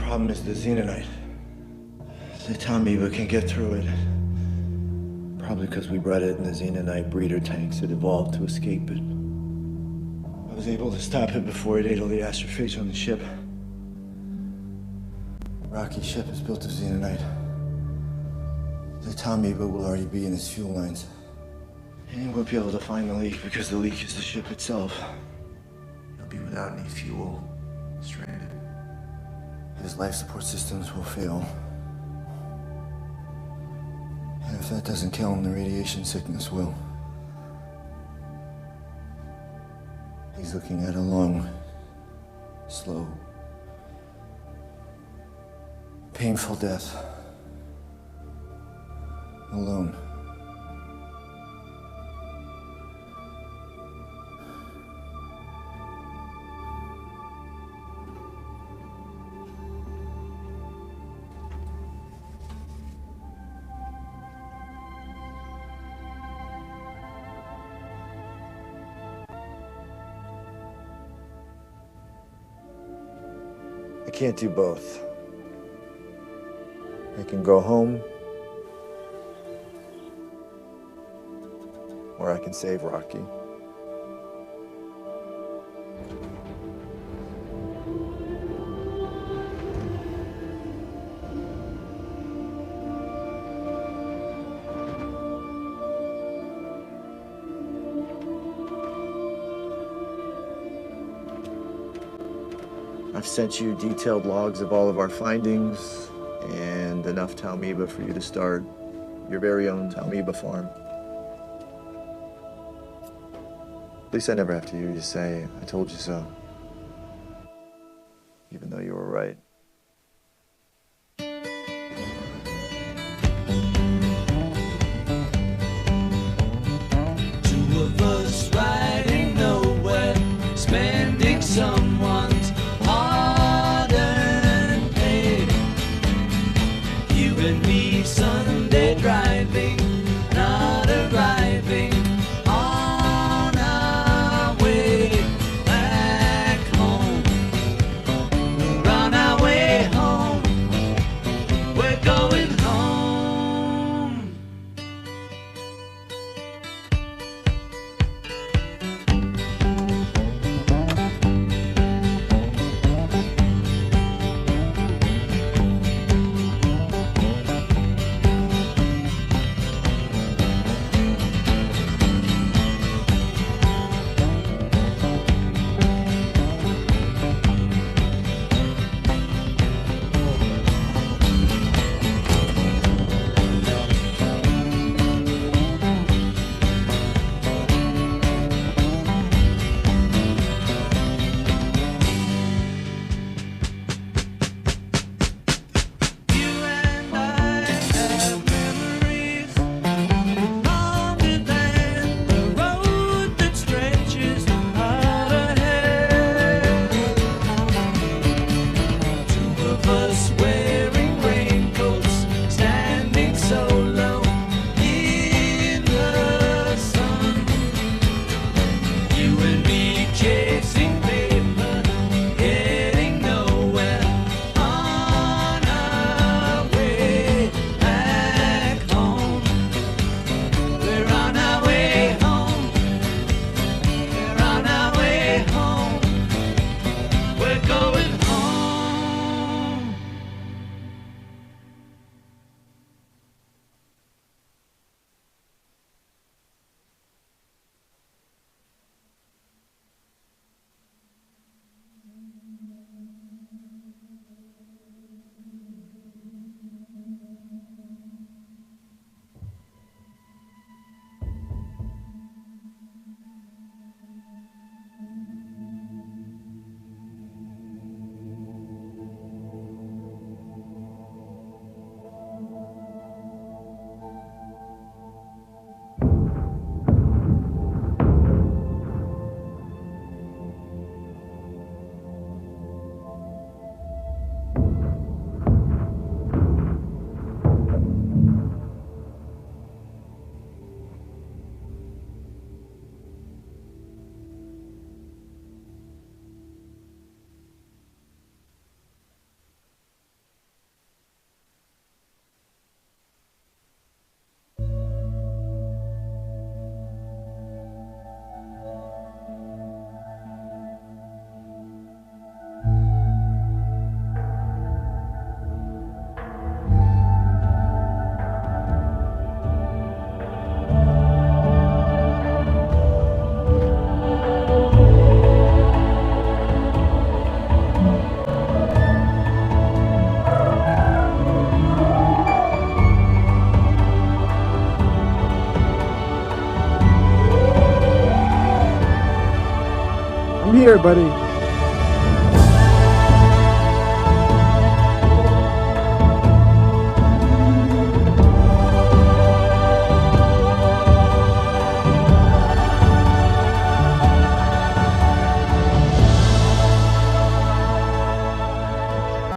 problem is the xenonite. The Amoeba can get through it. Probably because we bred it in the xenonite breeder tanks. It evolved to escape it. I was able to stop it before it ate all the astrophages on the ship. Rocky's ship is built of xenonite. The Amoeba will already be in its fuel lines. And he won't be able to find the leak because the leak is the ship itself. He'll be without any fuel, stranded. His life support systems will fail. And if that doesn't kill him, the radiation sickness will. He's looking at a long, slow, painful death. Alone. I can't do both. I can go home, or I can save Rocky. I've sent you detailed logs of all of our findings and enough Amoeba for you to start your very own Amoeba farm. At least I never have to hear you say, "I told you so," even though you were right. Two of us riding nowhere, spending someone's hard-earned pay. You and me Sunday driving, not arriving on our way back buddy.